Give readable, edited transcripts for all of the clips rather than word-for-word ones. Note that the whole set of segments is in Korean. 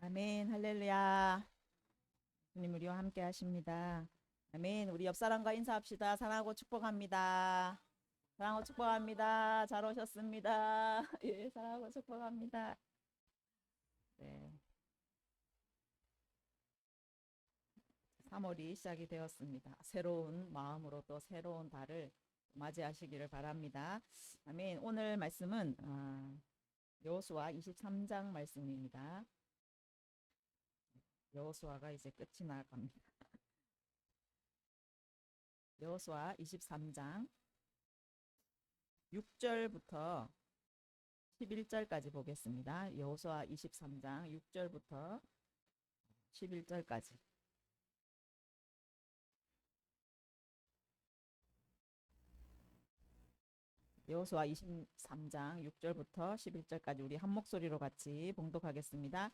아멘, 할렐루야. 주님 우리와 함께 하십니다. 아멘. 우리 옆 사람과 인사합시다. 사랑하고 축복합니다. 사랑하고 축복합니다. 잘 오셨습니다. 예, 사랑하고 축복합니다. 네, 3월이 시작이 되었습니다. 새로운 마음으로 또 새로운 달을 맞이하시기를 바랍니다. 아멘. 오늘 말씀은 여호수아 23장 말씀입니다. 여호수아가 이제 끝이 나갑니다. 여호수아 23장 6절부터 11절까지 보겠습니다. 여호수아 23장 6절부터 11절까지. 여호수아 23장 6절부터 11절까지 우리 한 목소리로 같이 봉독하겠습니다.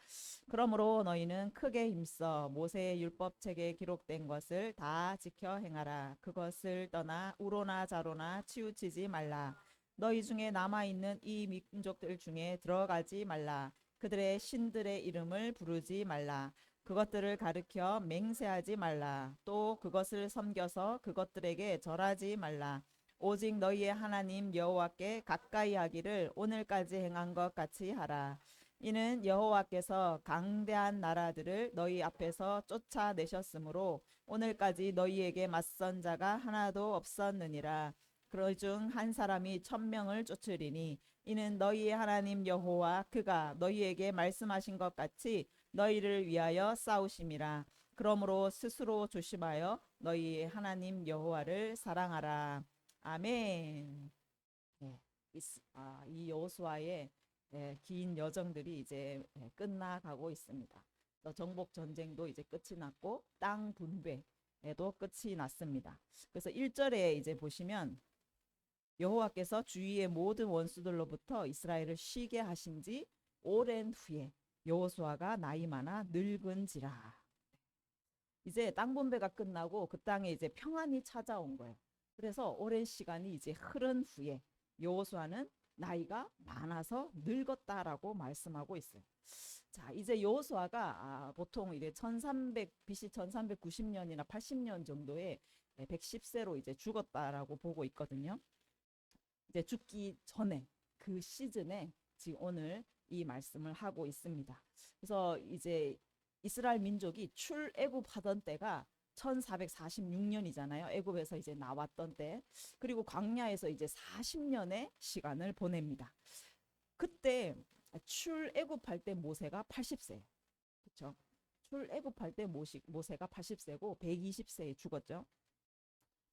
그러므로 너희는 크게 힘써 모세의 율법책에 기록된 것을 다 지켜 행하라. 그것을 떠나 우로나 자로나 치우치지 말라. 너희 중에 남아있는 이 민족들 중에 들어가지 말라. 그들의 신들의 이름을 부르지 말라. 그것들을 가르켜 맹세하지 말라. 또 그것을 섬겨서 그것들에게 절하지 말라. 오직 너희의 하나님 여호와께 가까이 하기를 오늘까지 행한 것 같이 하라. 이는 여호와께서 강대한 나라들을 너희 앞에서 쫓아내셨으므로 오늘까지 너희에게 맞선 자가 하나도 없었느니라. 그러 중 한 사람이 1000명을 쫓으리니 이는 너희의 하나님 여호와 그가 너희에게 말씀하신 것 같이 너희를 위하여 싸우심이라. 그러므로 스스로 조심하여 너희의 하나님 여호와를 사랑하라. 아멘. 네, 이 여호수아의 긴 여정들이 이제 끝나가고 있습니다. 또 정복 전쟁도 이제 끝이 났고 땅 분배에도 끝이 났습니다. 그래서 1절에 이제 보시면 여호와께서 주위의 모든 원수들로부터 이스라엘을 쉬게 하신 지 오랜 후에 여호수아가 나이 많아 늙은지라. 이제 땅 분배가 끝나고 그 땅에 이제 평안이 찾아온 거예요. 그래서 오랜 시간이 이제 흐른 후에 여호수아는 나이가 많아서 늙었다라고 말씀하고 있어요. 자, 이제 여호수아가 보통 이제 1300 BC 1390년이나 80년 정도에 110세로 이제 죽었다라고 보고 있거든요. 이제 죽기 전에 그 시즌에 지금 오늘 이 말씀을 하고 있습니다. 그래서 이제 이스라엘 민족이 출애굽하던 때가 1446년이잖아요. 애굽에서 이제 나왔던 때. 그리고 광야에서 이제 40년의 시간을 보냅니다. 그때 출애굽할 때 모세가 80세. 그렇죠? 출애굽할 때 모세가 80세고 120세에 죽었죠.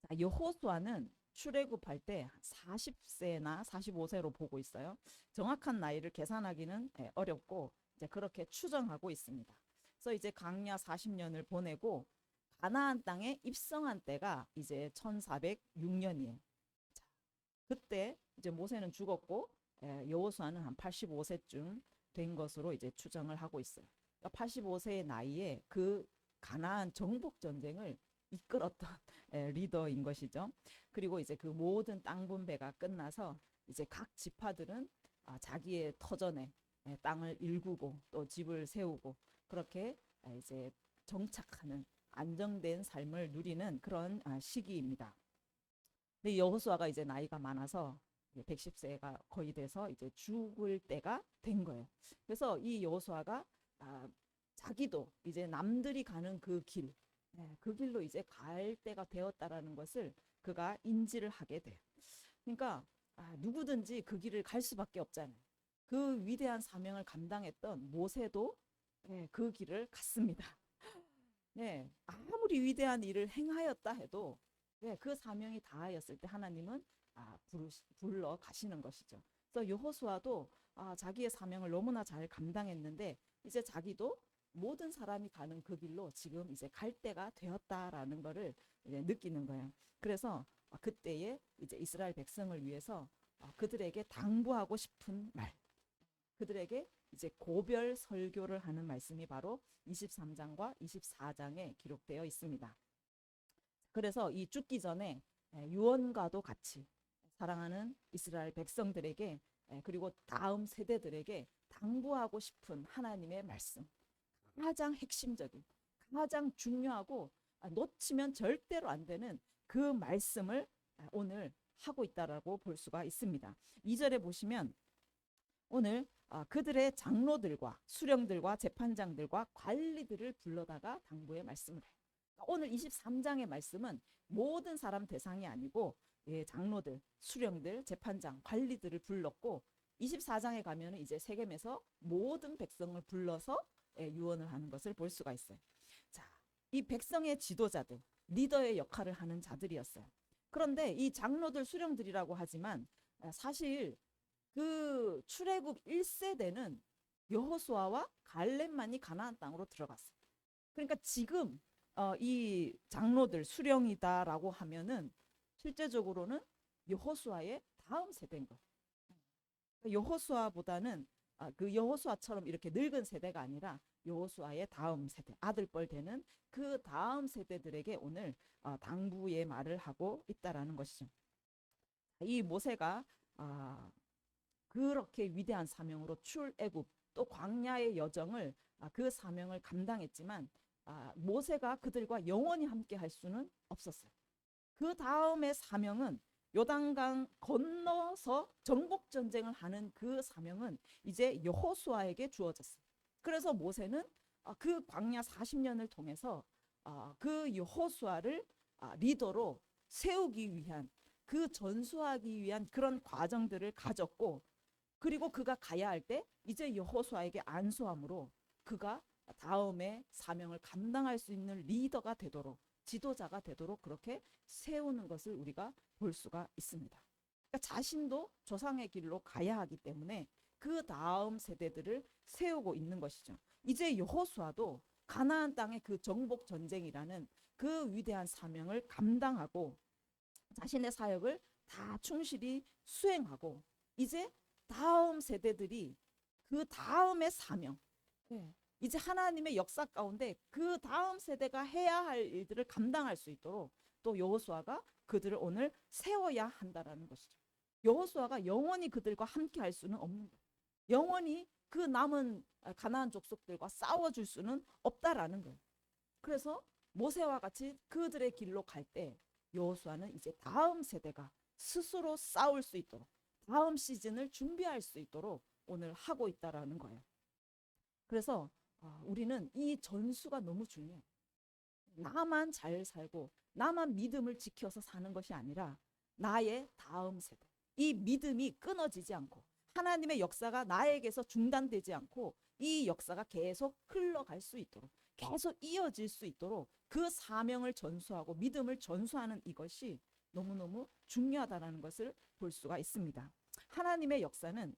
자, 여호수아는 출애굽할 때 40세나 45세로 보고 있어요. 정확한 나이를 계산하기는 어렵고 이제 그렇게 추정하고 있습니다. 그래서 이제 광야 40년을 보내고 가나안 땅에 입성한 때가 이제 1406년이에요. 자, 그때 이제 모세는 죽었고 여호수아는 한 85세쯤 된 것으로 이제 추정을 하고 있어요. 그러니까 85세의 나이에 그 가나안 정복 전쟁을 이끌었던 리더인 것이죠. 그리고 이제 그 모든 땅 분배가 끝나서 이제 각 지파들은 자기의 터전에 땅을 일구고 또 집을 세우고 그렇게 이제 정착하는 안정된 삶을 누리는 그런 시기입니다. 근데 여호수아가 이제 나이가 많아서 110세가 거의 돼서 이제 죽을 때가 된 거예요. 그래서 이 여호수아가 자기도 이제 남들이 가는 그 길, 그 길로 이제 갈 때가 되었다라는 것을 그가 인지를 하게 돼요. 그러니까 누구든지 그 길을 갈 수밖에 없잖아요. 그 위대한 사명을 감당했던 모세도 그 길을 갔습니다. 네, 아무리 위대한 일을 행하였다 해도 그 사명이 다하였을 때 하나님은 불러 가시는 것이죠. 그래서 여호수아도 자기의 사명을 너무나 잘 감당했는데 이제 자기도 모든 사람이 가는 그 길로 지금 이제 갈 때가 되었다라는 것을 이제 느끼는 거예요. 그래서 그때에 이제 이스라엘 백성을 위해서 그들에게 당부하고 싶은 말, 그들에게 이제 고별 설교를 하는 말씀이 바로 23장과 24장에 기록되어 있습니다. 그래서 이 죽기 전에 유언과도 같이 사랑하는 이스라엘 백성들에게 그리고 다음 세대들에게 당부하고 싶은 하나님의 말씀, 가장 핵심적인, 가장 중요하고 놓치면 절대로 안 되는 그 말씀을 오늘 하고 있다라고 볼 수가 있습니다. 2절에 보시면 오늘 그들의 장로들과 수령들과 재판장들과 관리들을 불러다가 당부의 말씀을 해요. 오늘 23장의 말씀은 모든 사람 대상이 아니고 장로들, 수령들, 재판장, 관리들을 불렀고 24장에 가면 이제 세겜에서 모든 백성을 불러서 유언을 하는 것을 볼 수가 있어요. 자, 이 백성의 지도자들, 리더의 역할을 하는 자들이었어요. 그런데 이 장로들, 수령들이라고 하지만 사실 그 출애굽 1세대는 여호수아와 갈렙만이 가나안 땅으로 들어갔어요. 그러니까 지금 이 장로들 수령이다라고 하면은 실제적으로는 여호수아의 다음 세대인 거예요. 여호수아보다는 그 여호수아처럼 이렇게 늙은 세대가 아니라 여호수아의 다음 세대, 아들뻘 되는 그 다음 세대들에게 오늘 당부의 말을 하고 있다라는 것이죠. 이 모세가 그렇게 위대한 사명으로 출애굽 또 광야의 여정을 그 사명을 감당했지만 모세가 그들과 영원히 함께 할 수는 없었어요. 그 다음의 사명은 요단강 건너서 정복 전쟁을 하는 그 사명은 이제 여호수아에게 주어졌어요. 그래서 모세는 그 광야 40년을 통해서 그 여호수아를 리더로 세우기 위한 그 전수하기 위한 그런 과정들을 가졌고 그리고 그가 가야 할 때 이제 여호수아에게 안수함으로 그가 다음에 사명을 감당할 수 있는 리더가 되도록 지도자가 되도록 그렇게 세우는 것을 우리가 볼 수가 있습니다. 그러니까 자신도 조상의 길로 가야 하기 때문에 그 다음 세대들을 세우고 있는 것이죠. 이제 여호수아도 가나안 땅의 그 정복 전쟁이라는 그 위대한 사명을 감당하고 자신의 사역을 다 충실히 수행하고 이제 다음 세대들이 그 다음의 사명, 이제 하나님의 역사 가운데 그 다음 세대가 해야 할 일들을 감당할 수 있도록 또 여호수아가 그들을 오늘 세워야 한다라는 것이죠. 여호수아가 영원히 그들과 함께 할 수는 없는 거예요. 영원히 그 남은 가나안 족속들과 싸워줄 수는 없다라는 거예요. 그래서 모세와 같이 그들의 길로 갈 때 여호수아는 이제 다음 세대가 스스로 싸울 수 있도록 다음 시즌을 준비할 수 있도록 오늘 하고 있다라는 거예요. 그래서 우리는 이 전수가 너무 중요해요. 나만 잘 살고 나만 믿음을 지켜서 사는 것이 아니라 나의 다음 세대, 이 믿음이 끊어지지 않고 하나님의 역사가 나에게서 중단되지 않고 이 역사가 계속 흘러갈 수 있도록 계속 이어질 수 있도록 그 사명을 전수하고 믿음을 전수하는 이것이 너무너무 중요하다는 것을 볼 수가 있습니다. 하나님의 역사는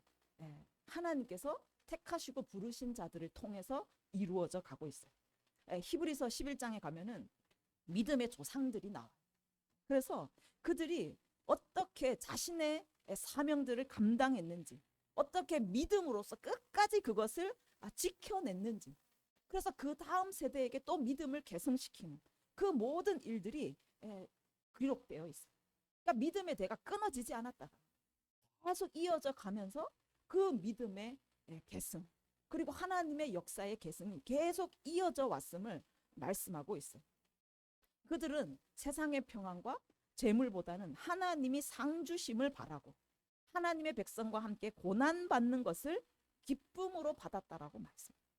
하나님께서 택하시고 부르신 자들을 통해서 이루어져 가고 있어요. 히브리서 11장에 가면은 믿음의 조상들이 나와요. 그래서 그들이 어떻게 자신의 사명들을 감당했는지 어떻게 믿음으로써 끝까지 그것을 지켜냈는지 그래서 그 다음 세대에게 또 믿음을 계승시키는 그 모든 일들이 기록되어 있어요. 그러니까 믿음의 대가 끊어지지 않았다가 계속 이어져 가면서 그 믿음의 계승 그리고 하나님의 역사의 계승이 계속 이어져 왔음을 말씀하고 있어요. 그들은 세상의 평안과 재물보다는 하나님이 상 주심을 바라고 하나님의 백성과 함께 고난받는 것을 기쁨으로 받았다라고 말씀합니다.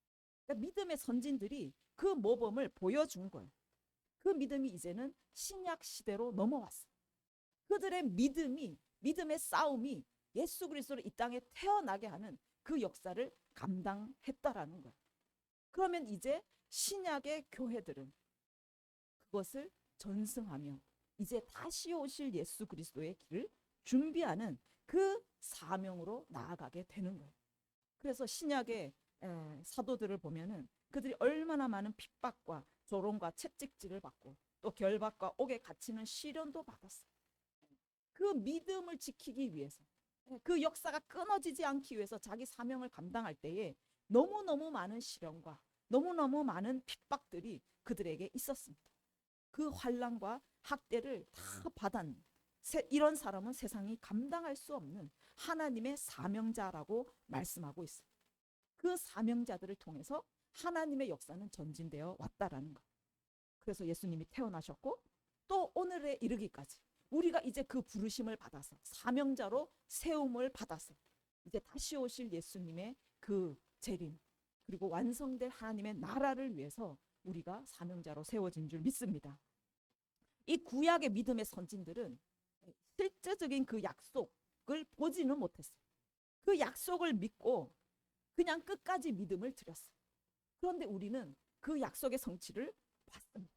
그러니까 믿음의 선진들이 그 모범을 보여준 거예요. 그 믿음이 이제는 신약 시대로 넘어왔어요. 그들의 믿음의 싸움이 예수 그리스도를 이 땅에 태어나게 하는 그 역사를 감당했다라는 거예요. 그러면 이제 신약의 교회들은 그것을 전승하며 이제 다시 오실 예수 그리스도의 길을 준비하는 그 사명으로 나아가게 되는 거예요. 그래서 신약의 사도들을 보면은 그들이 얼마나 많은 핍박과 조롱과 채찍질을 받고 또 결박과 옥에 갇히는 시련도 받았어요. 그 믿음을 지키기 위해서 그 역사가 끊어지지 않기 위해서 자기 사명을 감당할 때에 너무너무 많은 시련과 너무너무 많은 핍박들이 그들에게 있었습니다. 그 환난과 학대를 다 받은 이런 사람은 세상이 감당할 수 없는 하나님의 사명자라고 말씀하고 있어요. 그 사명자들을 통해서 하나님의 역사는 전진되어 왔다라는 것. 그래서 예수님이 태어나셨고 또 오늘에 이르기까지 우리가 이제 그 부르심을 받아서 사명자로 세움을 받아서 이제 다시 오실 예수님의 그 재림 그리고 완성될 하나님의 나라를 위해서 우리가 사명자로 세워진 줄 믿습니다. 이 구약의 믿음의 선진들은 실제적인 그 약속을 보지는 못했어요. 그 약속을 믿고 그냥 끝까지 믿음을 드렸어요. 그런데 우리는 그 약속의 성취를 봤습니다.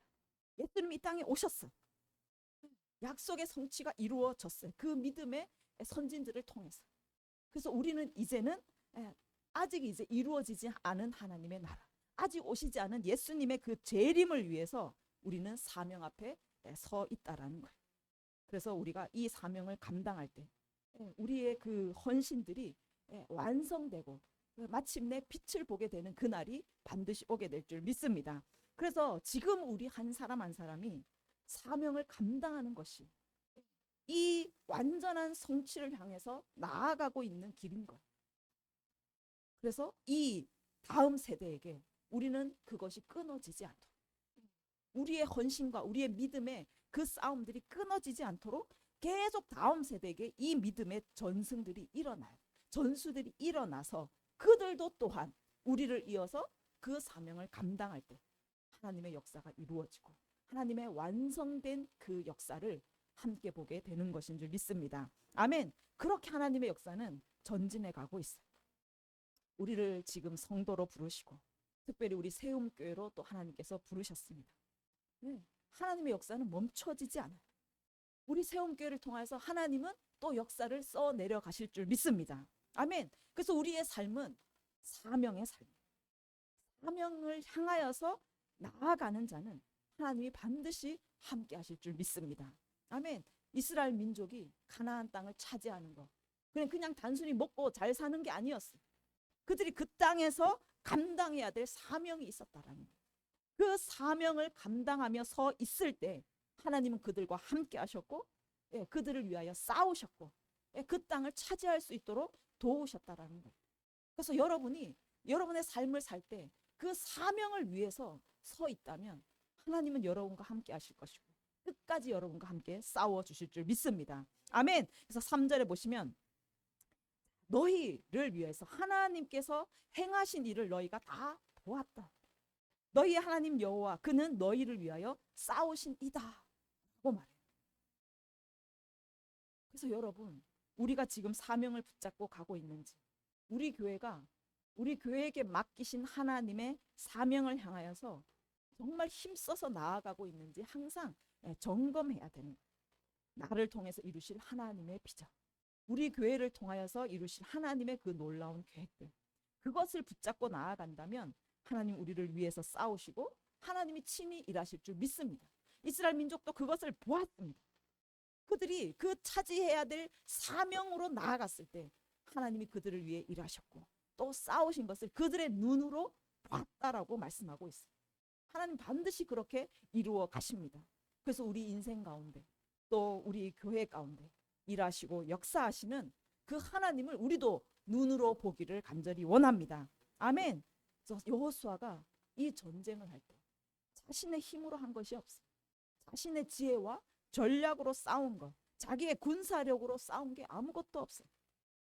예수님이 이 땅에 오셨어요. 약속의 성취가 이루어졌어요. 그 믿음의 선진들을 통해서. 그래서 우리는 이제는 아직 이제 이루어지지 않은 하나님의 나라, 아직 오시지 않은 예수님의 그 재림을 위해서 우리는 사명 앞에 서 있다라는 거예요. 그래서 우리가 이 사명을 감당할 때 우리의 그 헌신들이 완성되고 마침내 빛을 보게 되는 그날이 반드시 오게 될 줄 믿습니다. 그래서 지금 우리 한 사람 한 사람이 사명을 감당하는 것이 이 완전한 성취를 향해서 나아가고 있는 길인 거예요. 그래서 이 다음 세대에게 우리는 그것이 끊어지지 않도록 우리의 헌신과 우리의 믿음의 그 싸움들이 끊어지지 않도록 계속 다음 세대에게 이 믿음의 전승들이 일어나요. 전수들이 일어나서 그들도 또한 우리를 이어서 그 사명을 감당할 때 하나님의 역사가 이루어지고 하나님의 완성된 그 역사를 함께 보게 되는 것인 줄 믿습니다. 아멘. 그렇게 하나님의 역사는 전진해 가고 있어요. 우리를 지금 성도로 부르시고 특별히 우리 세움교회로 또 하나님께서 부르셨습니다. 하나님의 역사는 멈춰지지 않아요. 우리 세움교회를 통해서 하나님은 또 역사를 써 내려가실 줄 믿습니다. 아멘. 그래서 우리의 삶은 사명의 삶, 사명을 향하여서 나아가는 자는 하나님이 반드시 함께 하실 줄 믿습니다. 아멘. 이스라엘 민족이 가나안 땅을 차지하는 거 그냥 단순히 먹고 잘 사는 게 아니었어요. 그들이 그 땅에서 감당해야 될 사명이 있었다라는 거예요. 그 사명을 감당하며 서 있을 때 하나님은 그들과 함께 하셨고 그들을 위하여 싸우셨고 그 땅을 차지할 수 있도록 도우셨다라는 거예요. 그래서 여러분이 여러분의 삶을 살 때 그 사명을 위해서 서 있다면 하나님은 여러분과 함께 하실 것이고 끝까지 여러분과 함께 싸워 주실 줄 믿습니다. 아멘. 그래서 3절에 보시면 너희를 위해서 하나님께서 행하신 일을 너희가 다 보았다. 너희의 하나님 여호와 그는 너희를 위하여 싸우신 이다 라고 말해요. 그래서 여러분 우리가 지금 사명을 붙잡고 가고 있는지 우리 교회가 우리 교회에게 맡기신 하나님의 사명을 향하여서 정말 힘써서 나아가고 있는지 항상 점검해야 되는 거예요. 나를 통해서 이루실 하나님의 비전 우리 교회를 통하여서 이루실 하나님의 그 놀라운 계획들 그것을 붙잡고 나아간다면 하나님 우리를 위해서 싸우시고 하나님이 친히 일하실 줄 믿습니다. 이스라엘 민족도 그것을 보았습니다. 그들이 그 차지해야 될 사명으로 나아갔을 때 하나님이 그들을 위해 일하셨고 또 싸우신 것을 그들의 눈으로 봤다라고 말씀하고 있어요. 하나님 반드시 그렇게 이루어 가십니다. 그래서 우리 인생 가운데 또 우리 교회 가운데 일하시고 역사하시는 그 하나님을 우리도 눈으로 보기를 간절히 원합니다. 아멘. 여호수아가 이 전쟁을 할 때 자신의 힘으로 한 것이 없어요. 자신의 지혜와 전략으로 싸운 것, 자기의 군사력으로 싸운 게 아무것도 없어요.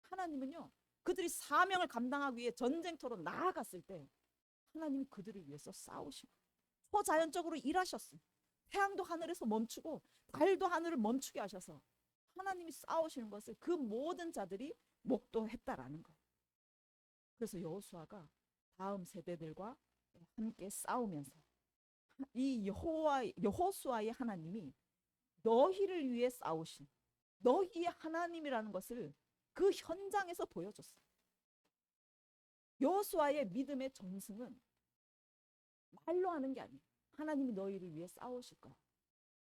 하나님은요, 그들이 사명을 감당하기 위해 전쟁터로 나아갔을 때 하나님이 그들을 위해서 싸우시고 초자연적으로 일하셨어요. 태양도 하늘에서 멈추고 달도 하늘을 멈추게 하셔서 하나님이 싸우시는 것을 그 모든 자들이 목도했다라는 거예요. 그래서 여호수아가 다음 세대들과 함께 싸우면서 이 여호수아의 하나님이 너희를 위해 싸우신 너희의 하나님이라는 것을 그 현장에서 보여줬어요. 여호수아의 믿음의 전승은 말로 하는 게 아니에요. 하나님이 너희를 위해 싸우실 거야.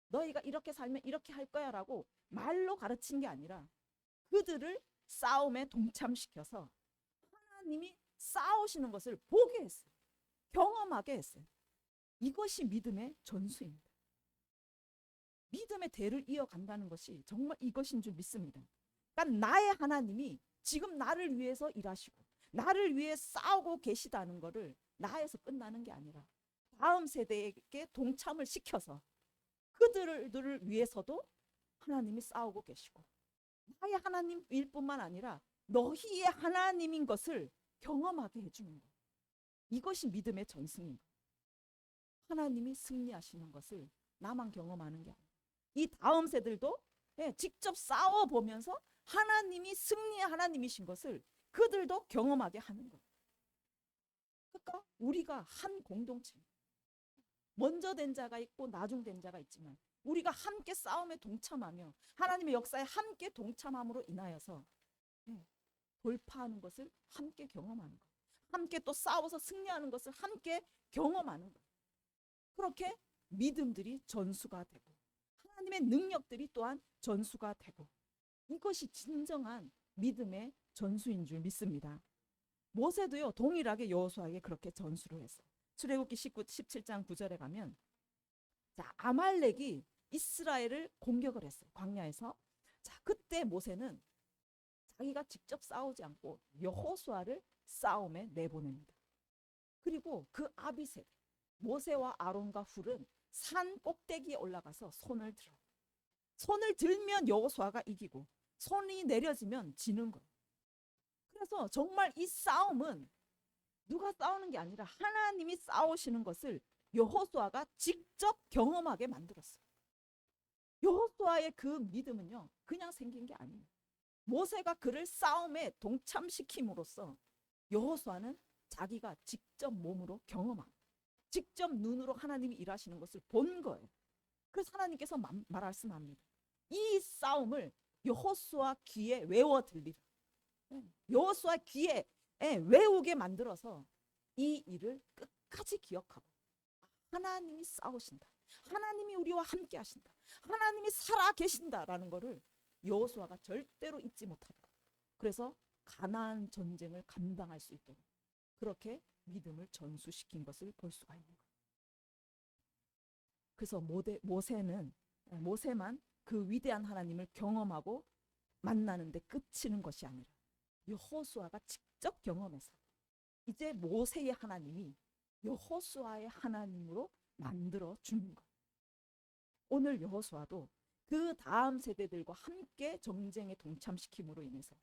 너희가 이렇게 살면 이렇게 할 거야 라고 말로 가르친 게 아니라 그들을 싸움에 동참시켜서 하나님이 싸우시는 것을 보게 했어요. 경험하게 했어요. 이것이 믿음의 전수입니다. 믿음의 대를 이어간다는 것이 정말 이것인 줄 믿습니다. 그러니까 나의 하나님이 지금 나를 위해서 일하시고 나를 위해 싸우고 계시다는 거를 나에서 끝나는 게 아니라 다음 세대에게 동참을 시켜서 그들을 위해서도 하나님이 싸우고 계시고 나의 하나님일 뿐만 아니라 너희의 하나님인 것을 경험하게 해주는 거예요. 이것이 믿음의 전승인 거예요. 하나님이 승리하시는 것을 나만 경험하는 게 아니에요. 이 다음 세들도 직접 싸워보면서 하나님이 승리의 하나님이신 것을 그들도 경험하게 하는 거예요. 그러니까 우리가 한 공동체, 먼저 된 자가 있고 나중 된 자가 있지만 우리가 함께 싸움에 동참하며 하나님의 역사에 함께 동참함으로 인하여서 돌파하는 것을 함께 경험하는 거예요. 함께 또 싸워서 승리하는 것을 함께 경험하는 거예요. 그렇게 믿음들이 전수가 되고 하나님의 능력들이 또한 전수가 되고 이것이 진정한 믿음의 전수인 줄 믿습니다. 모세도요 동일하게 여호수아에게 그렇게 전수를 했어요. 출애굽기 17장 9절에 가면 자 아말렉이 이스라엘을 공격을 했어요. 광야에서. 자 그때 모세는 자기가 직접 싸우지 않고 여호수아를 싸움에 내보냅니다. 그리고 그 아비새 모세와 아론과 훌은 산 꼭대기에 올라가서 손을 들어요. 손을 들면 여호수아가 이기고 손이 내려지면 지는 거예요. 그래서 정말 이 싸움은 누가 싸우는 게 아니라 하나님이 싸우시는 것을 여호수아가 직접 경험하게 만들었어요. 여호수아의 그 믿음은요 그냥 생긴 게 아니에요. 모세가 그를 싸움에 동참시킴으로써 여호수아는 자기가 직접 몸으로 경험하고 직접 눈으로 하나님이 일하시는 것을 본 거예요. 그래서 하나님께서 말씀합니다. 이 싸움을 여호수아 귀에 외워 들리라. 여호수아 귀에 외우게 만들어서 이 일을 끝까지 기억하고 하나님이 싸우신다. 하나님이 우리와 함께 하신다. 하나님이 살아 계신다라는 것을 여호수아가 절대로 잊지 못하도록 그래서 가나안 전쟁을 감당할 수 있도록 그렇게 믿음을 전수시킨 것을 볼 수가 있는 거예요. 그래서 모세만 그 위대한 하나님을 경험하고 만나는데 끝이는 것이 아니라 여호수아가 직접 경험해서 이제 모세의 하나님이 여호수아의 하나님으로 만들어 주는 거예요. 오늘 여호수아도 그 다음 세대들과 함께 정쟁에 동참시킴으로 인해서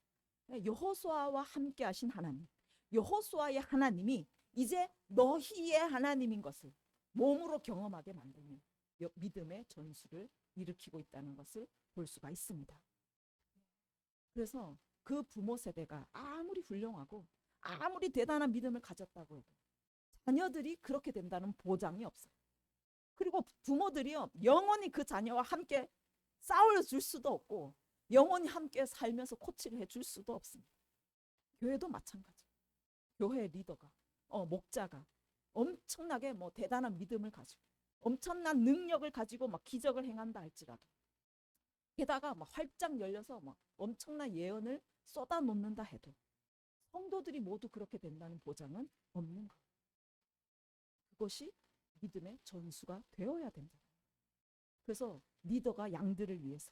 여호수아와 함께 하신 하나님, 여호수아의 하나님이 이제 너희의 하나님인 것을 몸으로 경험하게 만드는 믿음의 전수를 일으키고 있다는 것을 볼 수가 있습니다. 그래서 그 부모 세대가 아무리 훌륭하고 아무리 대단한 믿음을 가졌다고 해도 자녀들이 그렇게 된다는 보장이 없어요. 그리고 부모들이요 영원히 그 자녀와 함께 싸워 줄 수도 없고 영원히 함께 살면서 코치를 해줄 수도 없습니다. 교회도 마찬가지. 교회 리더가 목자가 엄청나게 대단한 믿음을 가지고 엄청난 능력을 가지고 막 기적을 행한다 할지라도 게다가 활짝 열려서 엄청난 예언을 쏟아놓는다 해도 성도들이 모두 그렇게 된다는 보장은 없는 거예요. 그것이 믿음의 전수가 되어야 된다. 그래서 리더가 양들을 위해서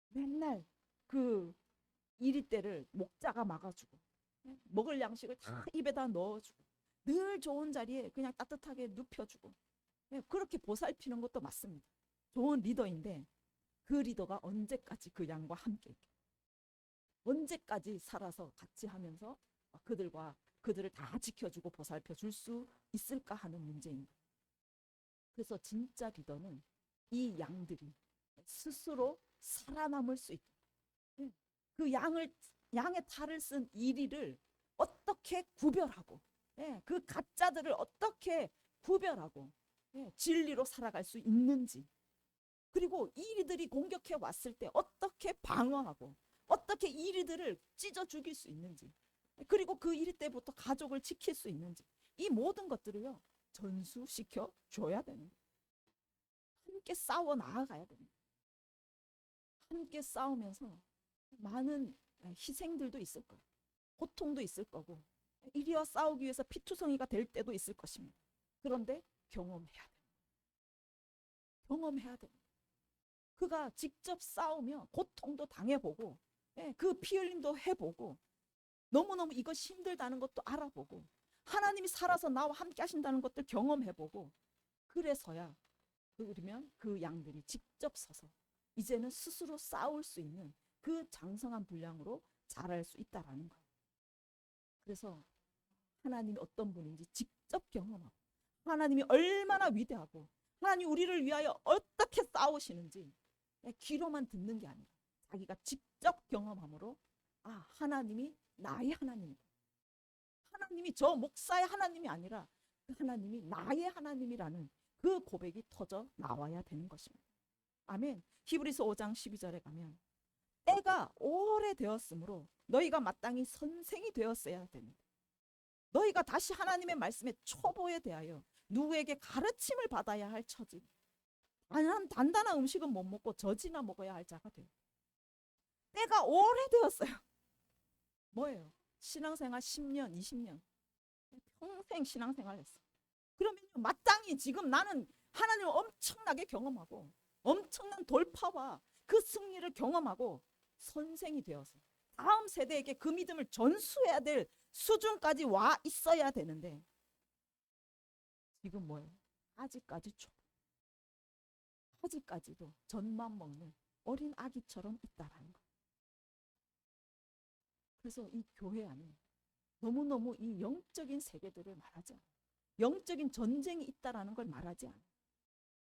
맨날 그 이리 때를 목자가 막아주고 먹을 양식을 다 입에다 넣어주고 늘 좋은 자리에 그냥 따뜻하게 눕혀주고 그렇게 보살피는 것도 맞습니다. 좋은 리더인데 그 리더가 언제까지 그 양과 함께 있게 언제까지 살아서 같이 하면서 그들을 다 지켜주고 보살펴 줄 수 있을까 하는 문제입니다. 그래서 진짜 리더는 이 양들이 스스로 살아남을 수 있도록 그 양의 탈을 쓴 이리를 어떻게 구별하고 그 가짜들을 어떻게 구별하고 진리로 살아갈 수 있는지 그리고 이리들이 공격해 왔을 때 어떻게 방어하고 어떻게 이리들을 찢어 죽일 수 있는지 그리고 그 이리 때부터 가족을 지킬 수 있는지 이 모든 것들을요 전수시켜 줘야 되는 거예요. 함께 싸워 나아가야 됩니다. 함께 싸우면서 많은 희생들도 있을 거예요. 고통도 있을 거고 이리와 싸우기 위해서 피투성이가 될 때도 있을 것입니다. 그런데 경험해야 됩니다. 경험해야 됩니다. 그가 직접 싸우며 고통도 당해보고 그 피 흘림도 해보고 너무너무 이것이 힘들다는 것도 알아보고 하나님이 살아서 나와 함께 하신다는 것들 경험해보고 그래서야 그러면 그 양들이 직접 서서 이제는 스스로 싸울 수 있는 그 장성한 분량으로 자랄 수 있다라는 거예요. 그래서 하나님이 어떤 분인지 직접 경험하고 하나님이 얼마나 위대하고 하나님 우리를 위하여 어떻게 싸우시는지 귀로만 듣는 게 아니라 자기가 직접 경험함으로 아 하나님이 나의 하나님이다. 하나님이 저 목사의 하나님이 아니라 하나님이 나의 하나님이라는 그 고백이 터져 나와야 되는 것입니다. 아멘. 히브리서 5장 12절에 가면 때가 오래되었으므로 너희가 마땅히 선생이 되었어야 됩니다. 너희가 다시 하나님의 말씀의 초보에 대하여 누구에게 가르침을 받아야 할 처지. 단단한 음식은 못 먹고 젖이나 먹어야 할 자가 돼요. 때가 오래되었어요. 뭐예요? 신앙생활 10년, 20년. 평생 신앙생활 했어요. 그러면 마땅히 지금 나는 하나님을 엄청나게 경험하고 엄청난 돌파와 그 승리를 경험하고 선생이 되어서 다음 세대에게 그 믿음을 전수해야 될 수준까지 와 있어야 되는데 지금 뭐예요? 아직까지 초보. 아직까지도 젖만 먹는 어린 아기처럼 있다라는 거예요. 그래서 이 교회 안에 너무너무 이 영적인 세계들을 말하지 않아요. 영적인 전쟁이 있다라는 걸 말하지 않아요.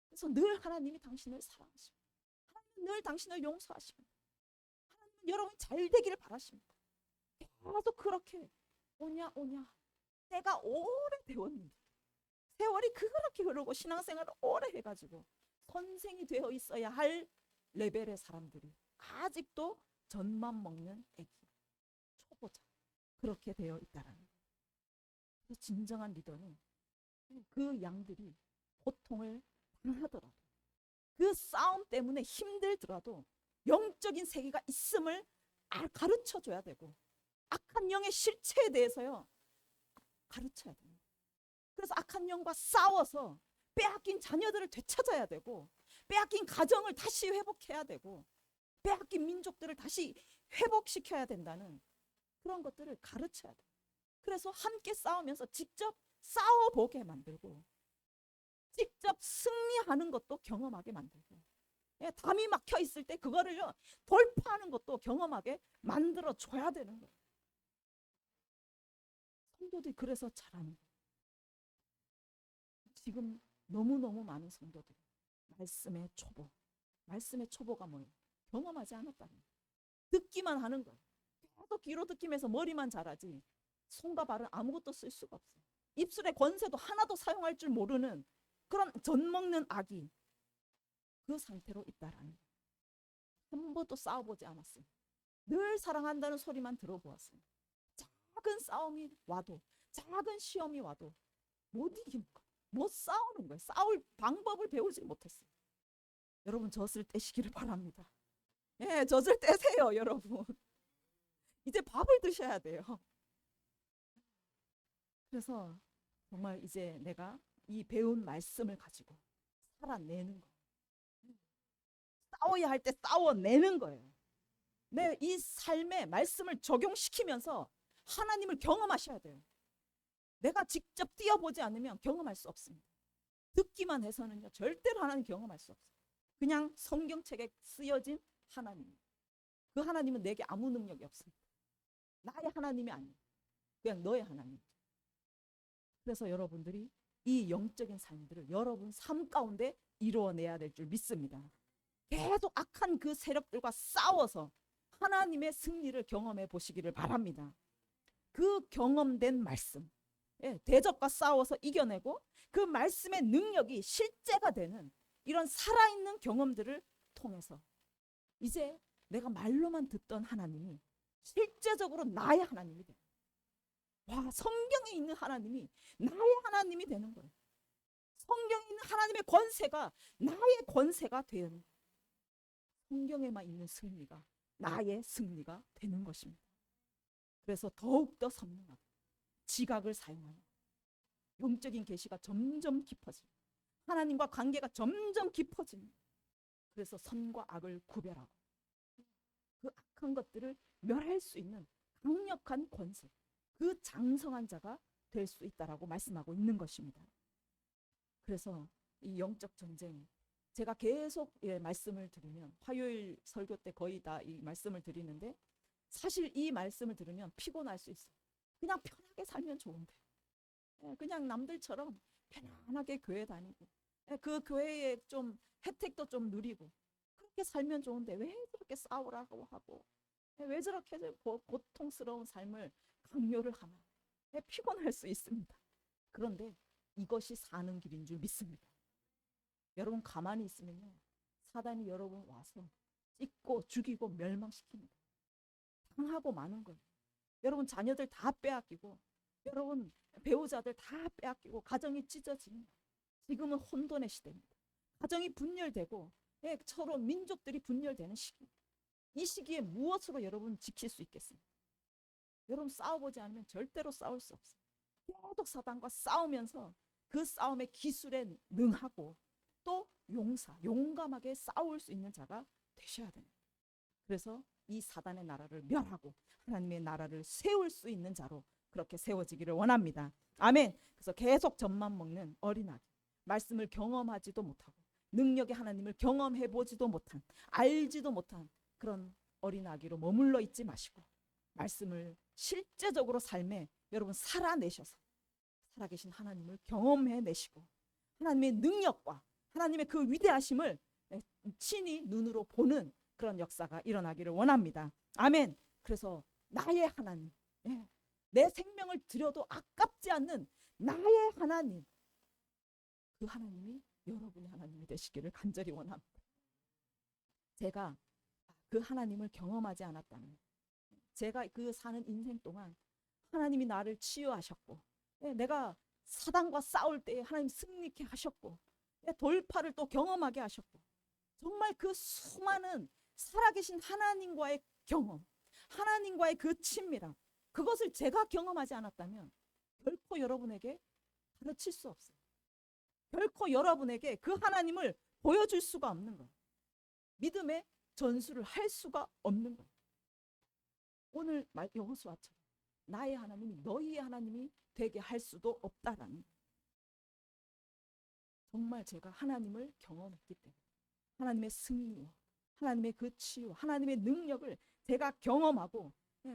그래서 늘 하나님이 당신을 사랑하십니다. 하나님은 늘 당신을 용서하십니다. 하나님은 여러분이 잘 되기를 바라십니다. 계속 그렇게 오냐 때가 오래 되었는데 세월이 그렇게 흐르고 신앙생활을 오래 해가지고 선생이 되어 있어야 할 레벨의 사람들이 아직도 젖만 먹는 애기, 초보자 그렇게 되어 있다라는 거예요. 진정한 리더는 그 양들이 고통을 당하더라도 그 싸움 때문에 힘들더라도 영적인 세계가 있음을 가르쳐줘야 되고 악한 영의 실체에 대해서요 가르쳐야 됩니다. 그래서 악한 영과 싸워서 빼앗긴 자녀들을 되찾아야 되고 빼앗긴 가정을 다시 회복해야 되고 빼앗긴 민족들을 다시 회복시켜야 된다는 그런 것들을 가르쳐야 돼요. 그래서 함께 싸우면서 직접 싸워보게 만들고 직접 승리하는 것도 경험하게 만들고 담이 막혀 있을 때 그거를요 돌파하는 것도 경험하게 만들어 줘야 되는 거예요. 성도들이 그래서 잘하는 거예요. 지금 너무너무 많은 성도들이 말씀의 초보. 말씀의 초보가 뭐예요? 경험하지 않았다는 거예요. 듣기만 하는 거예요. 계속 귀로 듣기면서 머리만 자라지 손과 발은 아무것도 쓸 수가 없어요. 입술의 권세도 하나도 사용할 줄 모르는 그런 젖먹는 아기 그 상태로 있다라는 거예요. 한 번도 싸워보지 않았어요. 늘 사랑한다는 소리만 들어보았어요. 작은 싸움이 와도 작은 시험이 와도 못 이기는 거예요. 못 싸우는 거예요. 싸울 방법을 배우지 못했어요. 여러분 젖을 떼시기를 바랍니다. 예, 젖을 떼세요 여러분. 이제 밥을 드셔야 돼요. 그래서 정말 이제 내가 이 배운 말씀을 가지고 살아내는 거예요. 싸워야 할 때 싸워내는 거예요. 내 이 삶에 말씀을 적용시키면서 하나님을 경험하셔야 돼요. 내가 직접 뛰어보지 않으면 경험할 수 없습니다. 듣기만 해서는요 절대로 하나님 경험할 수 없어요. 그냥 성경책에 쓰여진 하나님. 그 하나님은 내게 아무 능력이 없습니다. 나의 하나님이 아니에요. 그냥 너의 하나님이죠. 그래서 여러분들이 이 영적인 삶들을 여러분 삶 가운데 이루어내야 될 줄 믿습니다. 계속 악한 그 세력들과 싸워서 하나님의 승리를 경험해 보시기를 바랍니다. 그 경험된 말씀, 대적과 싸워서 이겨내고 그 말씀의 능력이 실제가 되는 이런 살아있는 경험들을 통해서 이제 내가 말로만 듣던 하나님이 실제적으로 나의 하나님이 돼요. 와, 성경에 있는 하나님이 나의 하나님이 되는 거예요. 성경에 있는 하나님의 권세가 나의 권세가 되는 성경에만 있는 승리가 나의 승리가 되는 것입니다. 그래서 더욱더 선명하고 지각을 사용하는 영적인 계시가 점점 깊어지고 하나님과 관계가 점점 깊어집니다. 그래서 선과 악을 구별하고 그 악한 것들을 멸할 수 있는 강력한 권세, 그 장성한 자가 될 수 있다라고 말씀하고 있는 것입니다. 그래서 이 영적 전쟁, 제가 계속 말씀을 드리면 화요일 설교 때 거의 다 이 말씀을 드리는데, 사실 이 말씀을 들으면 피곤할 수 있어요. 그냥 편하게 살면 좋은데, 그냥 남들처럼 편안하게 교회 다니고, 그 교회에 좀 혜택도 좀 누리고 그렇게 살면 좋은데 왜 저렇게 싸우라고 하고, 왜 저렇게 고통스러운 삶을 강요를 하나, 피곤할 수 있습니다. 그런데 이것이 사는 길인 줄 믿습니다. 여러분 가만히 있으면요, 사단이 여러분 와서 찢고 죽이고 멸망시킵니다. 당하고 마는 거예요. 여러분 자녀들 다 빼앗기고, 여러분 배우자들 다 빼앗기고, 가정이 찢어집니다. 지금은 혼돈의 시대입니다. 가정이 분열되고, 서로 민족들이 분열되는 시기. 이 시기에 무엇으로 여러분 지킬 수 있겠습니까? 여러분 싸워보지 않으면 절대로 싸울 수 없어요. 계속 사단과 싸우면서 그 싸움의 기술에 능하고, 또 용감하게 싸울 수 있는 자가 되셔야 됩니다. 그래서 이 사단의 나라를 멸하고 하나님의 나라를 세울 수 있는 자로 그렇게 세워지기를 원합니다. 아멘. 그래서 계속 젖만 먹는 어린아기, 말씀을 경험하지도 못하고 능력의 하나님을 경험해보지도 못한, 알지도 못한 그런 어린아기로 머물러 있지 마시고, 말씀을 실제적으로 삶에 여러분 살아내셔서 살아계신 하나님을 경험해내시고, 하나님의 능력과 하나님의 그 위대하심을 친히 눈으로 보는 그런 역사가 일어나기를 원합니다. 아멘. 그래서 나의 하나님, 내 생명을 드려도 아깝지 않는 나의 하나님, 그 하나님이 여러분의 하나님이 되시기를 간절히 원합니다. 제가 그 하나님을 경험하지 않았다면, 제가 그 사는 인생 동안 하나님이 나를 치유하셨고, 내가 사단과 싸울 때에 하나님 승리케 하셨고, 돌파를 또 경험하게 하셨고, 정말 그 수많은 살아계신 하나님과의 경험, 하나님과의 그 친밀함, 그것을 제가 경험하지 않았다면 결코 여러분에게 가르칠 수 없어요. 결코 여러분에게 그 하나님을 보여줄 수가 없는 거예요. 믿음의 전수를 할 수가 없는 거예요. 오늘 여호수아처럼 나의 하나님이 너희의 하나님이 되게 할 수도 없다라는 거예요. 정말 제가 하나님을 경험했기 때문에, 하나님의 승리와 하나님의 그 치유, 하나님의 능력을 제가 경험하고,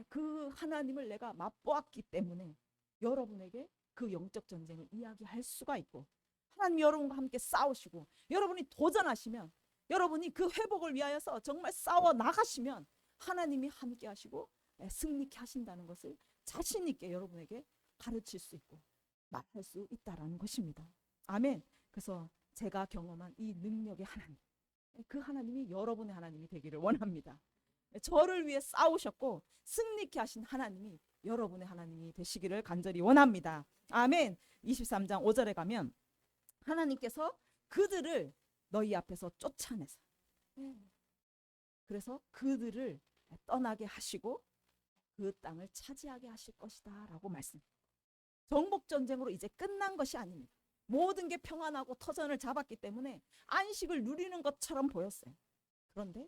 그 하나님을 내가 맛보았기 때문에 여러분에게 그 영적 전쟁을 이야기할 수가 있고, 하나님이 여러분과 함께 싸우시고, 여러분이 도전하시면, 여러분이 그 회복을 위하여서 정말 싸워 나가시면 하나님이 함께 하시고 승리케 하신다는 것을 자신 있게 여러분에게 가르칠 수 있고 말할 수 있다라는 것입니다. 아멘. 그래서 제가 경험한 이 능력의 하나님, 그 하나님이 여러분의 하나님이 되기를 원합니다. 저를 위해 싸우셨고 승리케 하신 하나님이 여러분의 하나님이 되시기를 간절히 원합니다. 아멘. 23장 5절에 가면 하나님께서 그들을 너희 앞에서 쫓아내서, 그래서 그들을 떠나게 하시고 그 땅을 차지하게 하실 것이다 라고 말씀합니다. 정복전쟁으로 이제 끝난 것이 아닙니다. 모든 게 평안하고 터전을 잡았기 때문에 안식을 누리는 것처럼 보였어요. 그런데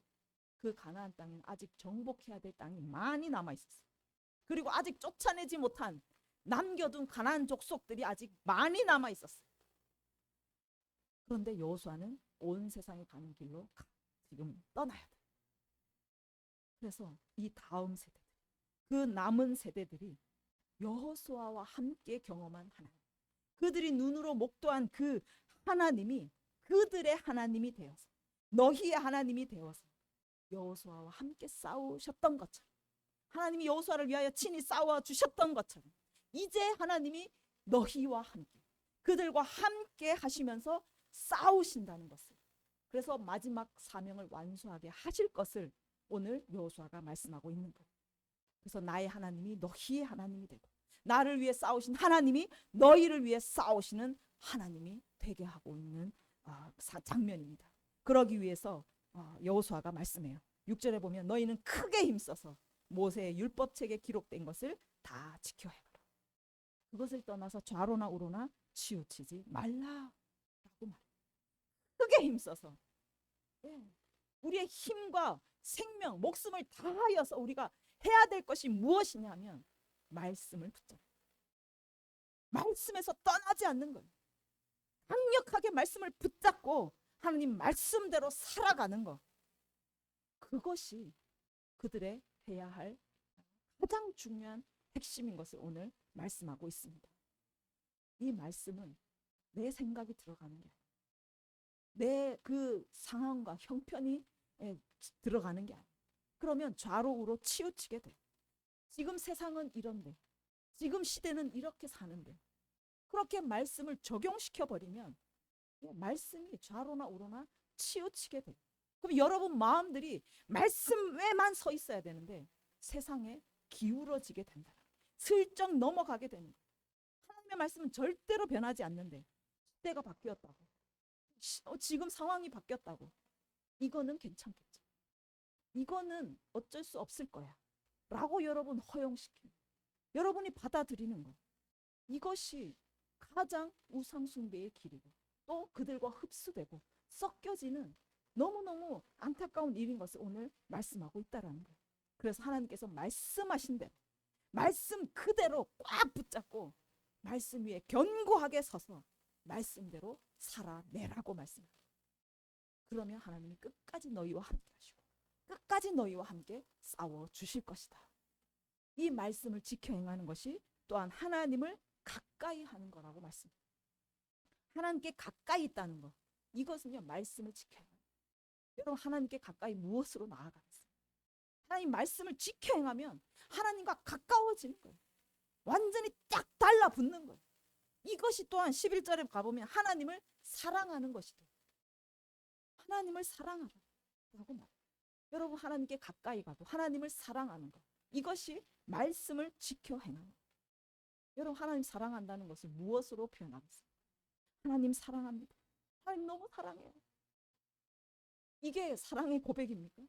그 가나안 땅에는 아직 정복해야 될 땅이 많이 남아있었어요. 그리고 아직 쫓아내지 못한 남겨둔 가나안 족속들이 아직 많이 남아있었어요. 그런데 여호수아는 온 세상이 가는 길로 지금 떠나야 돼. 그래서 이 다음 세대들, 그 남은 세대들이 여호수아와 함께 경험한 하나님, 그들이 눈으로 목도한 그 하나님이 그들의 하나님이 되어서, 너희의 하나님이 되어서 여호수아와 함께 싸우셨던 것처럼, 하나님이 여호수아를 위하여 친히 싸워주셨던 것처럼 이제 하나님이 너희와 함께, 그들과 함께 하시면서 싸우신다는 것을, 그래서 마지막 사명을 완수하게 하실 것을 오늘 여호수아가 말씀하고 있는 거예요. 그래서 나의 하나님이 너희의 하나님이 되고, 나를 위해 싸우신 하나님이 너희를 위해 싸우시는 하나님이 되게 하고 있는 장면입니다. 그러기 위해서 여호수아가 말씀해요. 6절에 보면 너희는 크게 힘써서 모세의 율법책에 기록된 것을 다 지켜 행하라. 그것을 떠나서 좌로나 우로나 치우치지 말라라고 말해요. 크게 힘써서, 우리의 힘과 생명, 목숨을 다하여서 우리가 해야 될 것이 무엇이냐면 말씀을 붙잡고 말씀에서 떠나지 않는 거예요. 강력하게 말씀을 붙잡고 하나님 말씀대로 살아가는 거. 그것이 그들의 해야 할 가장 중요한 핵심인 것을 오늘 말씀하고 있습니다. 이 말씀은 내 생각이 들어가는 게 아니에요. 내 그 상황과 형편이 들어가는 게 아니에요. 그러면 좌로 우로 치우치게 돼. 지금 세상은 이런데, 지금 시대는 이렇게 사는데, 그렇게 말씀을 적용시켜 버리면 말씀이 좌로나 우로나 치우치게 돼. 그럼 여러분 마음들이 말씀에만 서 있어야 되는데 세상에 기울어지게 된다. 슬쩍 넘어가게 되는 거예요. 하나님의 말씀은 절대로 변하지 않는데 시대가 바뀌었다고, 지금 상황이 바뀌었다고, 이거는 괜찮겠죠. 이거는 어쩔 수 없을 거야 라고 여러분 허용시키는, 여러분이 받아들이는 거, 이것이 가장 우상숭배의 길이고 또 그들과 흡수되고 섞여지는 너무너무 안타까운 일인 것을 오늘 말씀하고 있다는 거예요. 그래서 하나님께서 말씀하신 대로 말씀 그대로 꽉 붙잡고 말씀 위에 견고하게 서서 말씀대로 살아내라고 말씀합니다. 그러면 하나님이 끝까지 너희와 함께 하시고 끝까지 너희와 함께 싸워 주실 것이다. 이 말씀을 지켜 행하는 것이 또한 하나님을 가까이 하는 거라고 말씀합니다. 하나님께 가까이 있다는 거, 이것은요 말씀을 지켜 행하는 거예요. 여러분 하나님께 가까이 무엇으로 나아가겠어요? 하나님 말씀을 지켜 행하면 하나님과 가까워지는 거예요. 완전히 딱 달라붙는 거예요. 이것이 또한 11절에 가보면 하나님을 사랑하는 것이다. 하나님을 사랑하라고 말해요. 여러분 하나님께 가까이 가고 하나님을 사랑하는 것, 이것이 말씀을 지켜 행하는 거예요. 여러분 하나님 사랑한다는 것을 무엇으로 표현하겠어요? 하나님 사랑합니다. 하나님 너무 사랑해요. 이게 사랑의 고백입니까?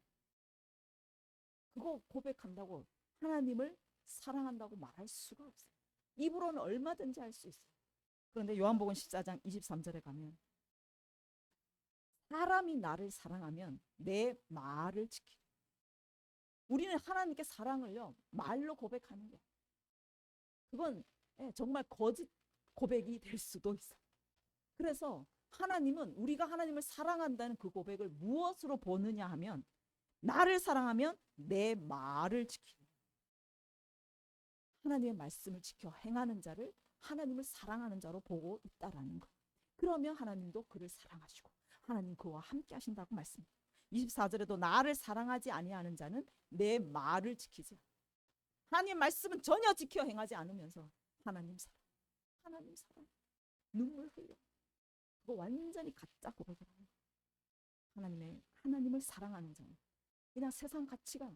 그거 고백한다고 하나님을 사랑한다고 말할 수가 없어요. 입으로는 얼마든지 할 수 있어요. 그런데 요한복음 14장 23절에 가면 사람이 나를 사랑하면 내 말을 지키고, 우리는 하나님께 사랑을요 말로 고백하는 게, 그건 정말 거짓 고백이 될 수도 있어요. 그래서 하나님은 우리가 하나님을 사랑한다는 그 고백을 무엇으로 보느냐 하면 나를 사랑하면 내 말을 지키는, 하나님의 말씀을 지켜 행하는 자를 하나님을 사랑하는 자로 보고 있다라는 것. 그러면 하나님도 그를 사랑하시고 하나님 그와 함께 하신다고 말씀합니다. 24절에도 나를 사랑하지 아니하는 자는 내 말을 지키지 않아. 하나님 말씀은 전혀 지켜 행하지 않으면서 하나님 사랑, 하나님 사랑, 눈물 흘려, 그거 완전히 가짜 고백을 하는 거예요. 하나님을 사랑하는 자는 그냥 세상 가치관,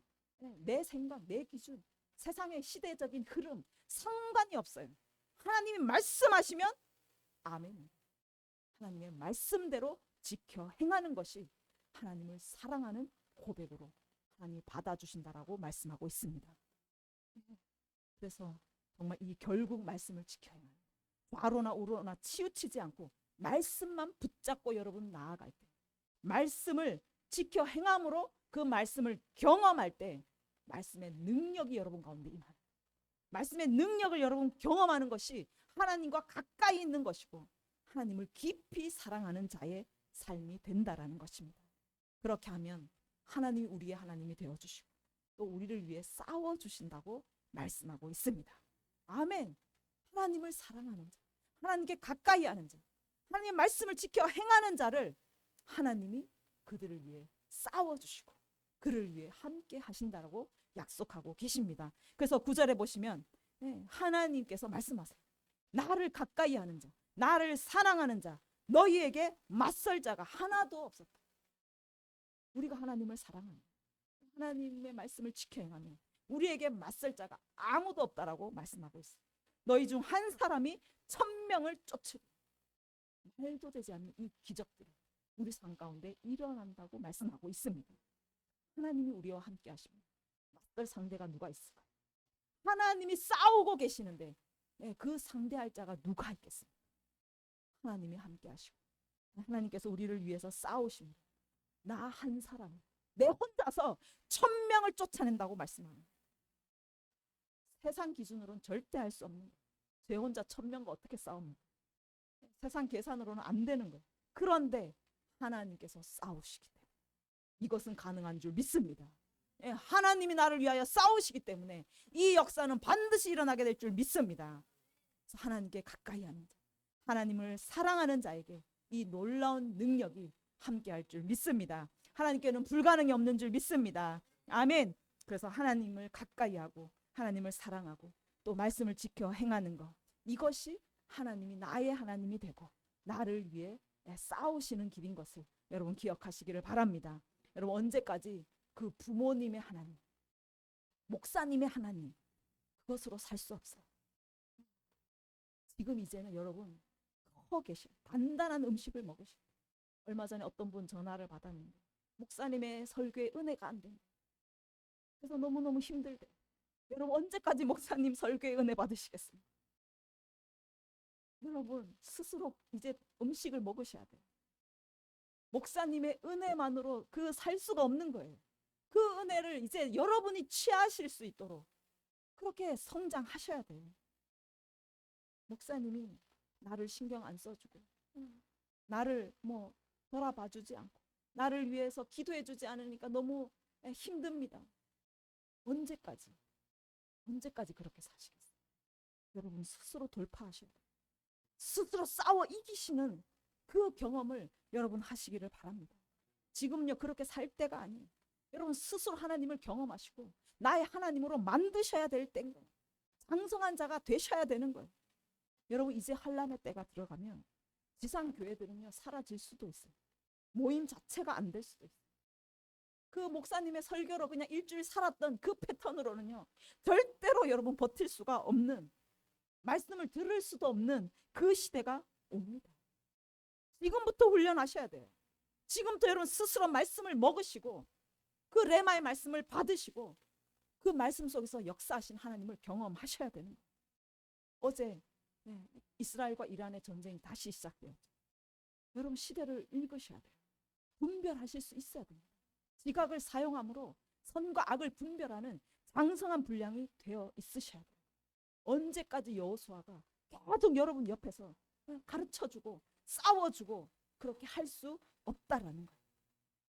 내 생각, 내 기준, 세상의 시대적인 흐름 상관이 없어요. 하나님이 말씀하시면 아멘. 하나님의 말씀대로 지켜 행하는 것이 하나님을 사랑하는 고백으로 하나님이 받아주신다라고 말씀하고 있습니다. 그래서 정말 이 결국 말씀을 지켜 행하는, 좌로나 우로나 치우치지 않고 말씀만 붙잡고 여러분 나아갈 때, 말씀을 지켜 행함으로 그 말씀을 경험할 때 말씀의 능력이 여러분 가운데 임하는, 말씀의 능력을 여러분 경험하는 것이 하나님과 가까이 있는 것이고 하나님을 깊이 사랑하는 자의 삶이 된다라는 것입니다. 그렇게 하면 하나님이 우리의 하나님이 되어주시고 또 우리를 위해 싸워주신다고 말씀하고 있습니다. 아멘. 하나님을 사랑하는 자, 하나님께 가까이 하는 자, 하나님의 말씀을 지켜 행하는 자를 하나님이 그들을 위해 싸워주시고 그를 위해 함께 하신다라고 약속하고 계십니다. 그래서 9절에 보시면 하나님께서 말씀하세요. 나를 가까이 하는 자, 나를 사랑하는 자, 너희에게 맞설 자가 하나도 없었다. 우리가 하나님을 사랑하는, 하나님의 말씀을 지켜 행하면 우리에게 맞설 자가 아무도 없다라고 말씀하고 있어요. 너희 중 한 사람이 1000명을 쫓으리. 말도 되지 않는 이 기적들이 우리 삶 가운데 일어난다고 말씀하고 있습니다. 하나님이 우리와 함께 하십니다. 맞설 상대가 누가 있을까요? 하나님이 싸우고 계시는데 그 상대할 자가 누가 있겠습니까? 하나님이 함께 하시고 하나님께서 우리를 위해서 싸우십니다. 나 한 사람, 내 혼자서 1000명을 쫓아낸다고 말씀합니다. 세상 기준으로는 절대 할 수 없는 거예요. 제 혼자 1000명과 어떻게 싸웁니까? 세상 계산으로는 안 되는 거예요. 그런데 하나님께서 싸우시기 때문에 이것은 가능한 줄 믿습니다. 예, 하나님이 나를 위하여 싸우시기 때문에 이 역사는 반드시 일어나게 될 줄 믿습니다. 그래서 하나님께 가까이 하는 자, 하나님을 사랑하는 자에게 이 놀라운 능력이 함께할 줄 믿습니다. 하나님께는 불가능이 없는 줄 믿습니다. 아멘. 그래서 하나님을 가까이 하고 하나님을 사랑하고 또 말씀을 지켜 행하는 것, 이것이 하나님이 나의 하나님이 되고 나를 위해 싸우시는 길인 것을 여러분 기억하시기를 바랍니다. 여러분 언제까지 그 부모님의 하나님, 목사님의 하나님, 그것으로 살 수 없어요. 지금 이제는 여러분 커 계신 단단한 음식을 먹으시고, 얼마 전에 어떤 분 전화를 받았는데 목사님의 설교에 은혜가 안 된다. 그래서 너무너무 힘들대. 여러분 언제까지 목사님 설교에 은혜 받으시겠습니까? 여러분 스스로 이제 음식을 먹으셔야 돼요. 목사님의 은혜만으로 그 살 수가 없는 거예요. 그 은혜를 이제 여러분이 취하실 수 있도록 그렇게 성장하셔야 돼요. 목사님이 나를 신경 안 써주고 나를 뭐 돌아봐주지 않고 나를 위해서 기도해주지 않으니까 너무 힘듭니다. 언제까지 그렇게 사시겠어요? 여러분 스스로 돌파하셔야 돼요. 스스로 싸워 이기시는 그 경험을 여러분 하시기를 바랍니다. 지금요 그렇게 살 때가 아니에요. 여러분 스스로 하나님을 경험하시고 나의 하나님으로 만드셔야 될 때인 거예요. 장성한 자가 되셔야 되는 거예요. 여러분 이제 환란의 때가 들어가면 지상 교회들은요 사라질 수도 있어요. 모임 자체가 안 될 수도 있어요. 그 목사님의 설교로 그냥 일주일 살았던 그 패턴으로는요 절대로 여러분 버틸 수가 없는, 말씀을 들을 수도 없는 그 시대가 옵니다. 지금부터 훈련하셔야 돼요. 지금부터 여러분 스스로 말씀을 먹으시고 그 레마의 말씀을 받으시고 그 말씀 속에서 역사하신 하나님을 경험하셔야 되는 거예요. 어제 이스라엘과 이란의 전쟁이 다시 시작되었죠. 여러분 시대를 읽으셔야 돼요. 분별하실 수 있어야 됩니다. 지각을 사용함으로 선과 악을 분별하는 장성한 분량이 되어 있으셔야 돼요. 언제까지 여호수아가 계속 여러분 옆에서 가르쳐주고 싸워주고 그렇게 할 수 없다라는 거예요.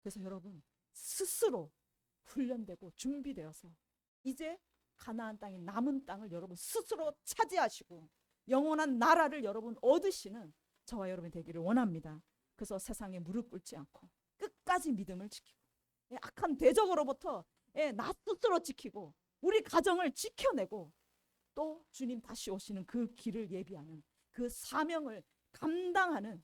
그래서 여러분 스스로 훈련되고 준비되어서 이제 가나안 땅인 남은 땅을 여러분 스스로 차지하시고 영원한 나라를 여러분 얻으시는 저와 여러분이 되기를 원합니다. 그래서 세상에 무릎 꿇지 않고 끝까지 믿음을 지키고 악한 대적으로부터 나 스스로 지키고 우리 가정을 지켜내고 또 주님 다시 오시는 그 길을 예비하는 그 사명을 감당하는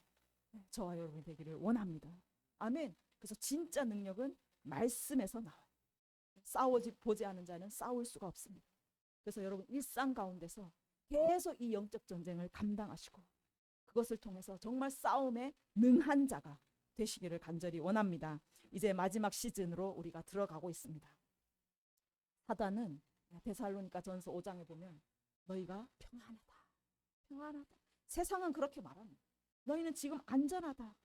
저와 여러분이 되기를 원합니다. 아멘. 그래서 진짜 능력은 말씀에서 나와요. 보지 않은 자는 싸울 수가 없습니다. 그래서 여러분 일상 가운데서 계속 이 영적 전쟁을 감당하시고 그것을 통해서 정말 싸움에 능한 자가 되시기를 간절히 원합니다. 이제 마지막 시즌으로 우리가 들어가고 있습니다. 사단은 데살로니가 전서 5장에 보면 너희가 평안하다, 평안하다. 세상은 그렇게 말합니다. 너희는 지금 안전하다.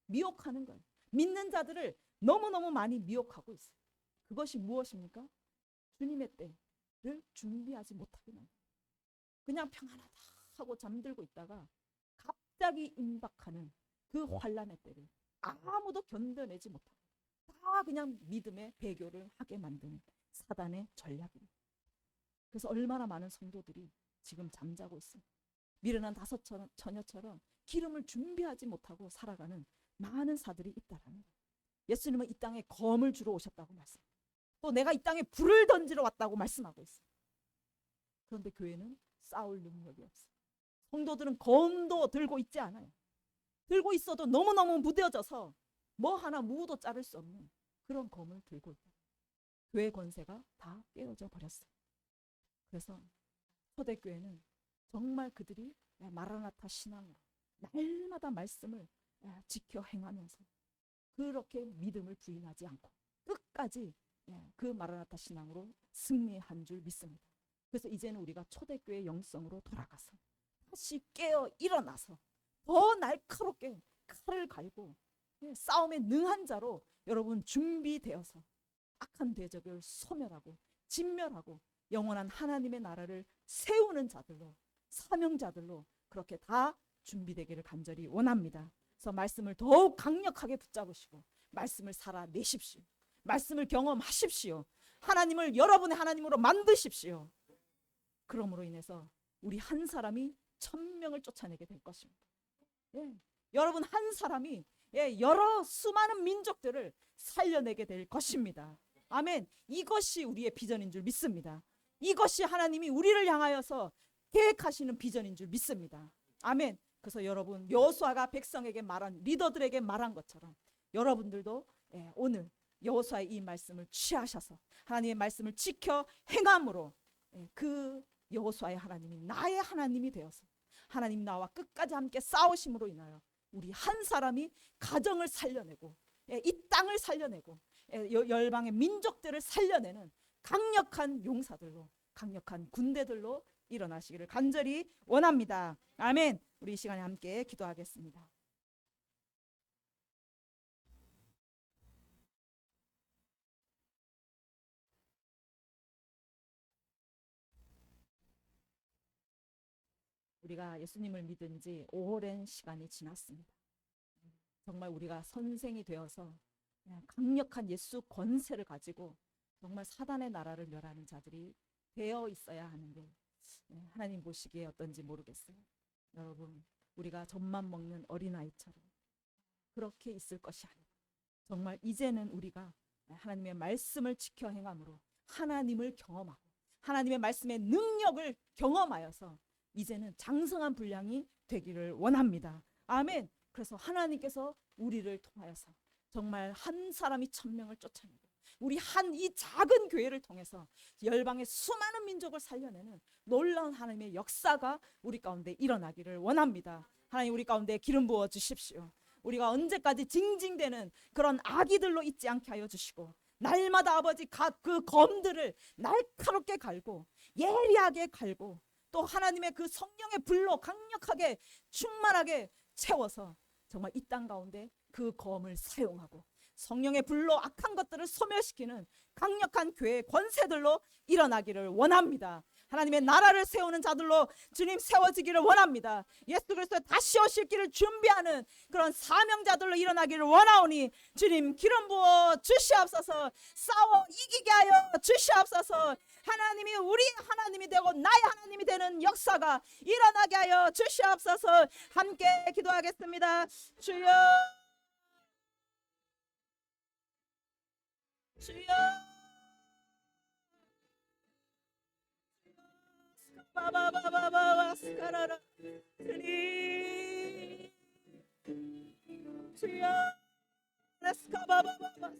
미혹하는 거예요. 믿는 자들을 너무너무 많이 미혹하고 있어요. 그것이 무엇입니까? 주님의 때를 준비하지 못하게 만듭니다. 그냥 평안하다 하고 잠들고 있다가 갑자기 임박하는 그 환란의 때를 아무도 견뎌내지 못하고 다 그냥 믿음의 배교를 하게 만드는 사단의 전략입니다. 그래서 얼마나 많은 성도들이 지금 잠자고 있습니다. 미련한 다섯 처녀처럼 기름을 준비하지 못하고 살아가는 많은 사들이 있다라는 거예요. 예수님은 이 땅에 검을 주러 오셨다고 말씀합니다. 또 내가 이 땅에 불을 던지러 왔다고 말씀하고 있어요. 그런데 교회는 싸울 능력이 없어요. 성도들은 검도 들고 있지 않아요. 들고 있어도 너무너무 무뎌져서 뭐 하나 무도 자를 수 없는 그런 검을 들고 있다. 교회 권세가 다 깨어져 버렸어요. 그래서 초대교회는 정말 그들이 마라나타 신앙으로 날마다 말씀을 지켜 행하면서 그렇게 믿음을 부인하지 않고 끝까지 그 마라나타 신앙으로 승리한 줄 믿습니다. 그래서 이제는 우리가 초대교회 영성으로 돌아가서 다시 깨어 일어나서 더 날카롭게 칼을 갈고 싸움에 능한 자로 여러분 준비되어서 악한 대적을 소멸하고 진멸하고 영원한 하나님의 나라를 세우는 자들로, 사명자들로 그렇게 다 준비되기를 간절히 원합니다. 그래서 말씀을 더욱 강력하게 붙잡으시고 말씀을 살아내십시오. 말씀을 경험하십시오. 하나님을 여러분의 하나님으로 만드십시오. 그러므로 인해서 우리 한 사람이 1000명을 쫓아내게 될 것입니다. 예. 여러분 한 사람이 여러 수많은 민족들을 살려내게 될 것입니다. 아멘. 이것이 우리의 비전인 줄 믿습니다. 이것이 하나님이 우리를 향하여서 계획하시는 비전인 줄 믿습니다. 아멘. 그래서 여러분 여호수아가 백성에게 말한, 리더들에게 말한 것처럼 여러분들도 오늘 여호수아의 이 말씀을 취하셔서 하나님의 말씀을 지켜 행함으로 그 여호수아의 하나님이 나의 하나님이 되어서 하나님 나와 끝까지 함께 싸우심으로 인하여 우리 한 사람이 가정을 살려내고 이 땅을 살려내고 열방의 민족들을 살려내는 강력한 용사들로, 강력한 군대들로 일어나시기를 간절히 원합니다. 아멘. 우리 이 시간에 함께 기도하겠습니다. 우리가 예수님을 믿은 지 오랜 시간이 지났습니다. 정말 우리가 선생이 되어서 강력한 예수 권세를 가지고 정말 사단의 나라를 멸하는 자들이 되어 있어야 하는 게 하나님 보시기에 어떤지 모르겠어요. 여러분 우리가 젖만 먹는 어린아이처럼 그렇게 있을 것이 아니라 정말 이제는 우리가 하나님의 말씀을 지켜 행함으로 하나님을 경험하고 하나님의 말씀의 능력을 경험하여서 이제는 장성한 분량이 되기를 원합니다. 아멘. 그래서 하나님께서 우리를 통하여서 정말 한 사람이 1000명을 쫓아내고 우리 한 이 작은 교회를 통해서 열방의 수많은 민족을 살려내는 놀라운 하나님의 역사가 우리 가운데 일어나기를 원합니다. 하나님 우리 가운데 기름 부어 주십시오. 우리가 언제까지 징징대는 그런 아기들로 있지 않게 하여 주시고 날마다 아버지 그 검들을 날카롭게 갈고 예리하게 갈고 또 하나님의 그 성령의 불로 강력하게 충만하게 채워서 정말 이 땅 가운데 그 검을 사용하고 성령의 불로 악한 것들을 소멸시키는 강력한 교회의 권세들로 일어나기를 원합니다. 하나님의 나라를 세우는 자들로 주님 세워지기를 원합니다. 예수 그리스도의 다시 오실 길을 준비하는 그런 사명자들로 일어나기를 원하오니 주님 기름 부어 주시옵소서. 싸워 이기게 하여 주시옵소서. 하나님이 우리 하나님이 되고 나의 하나님이 되는 역사가 일어나게 하여 주시옵소서. 함께 기도하겠습니다. 주여 주여 바바바바바 스카라라 주님 주여 스카바바바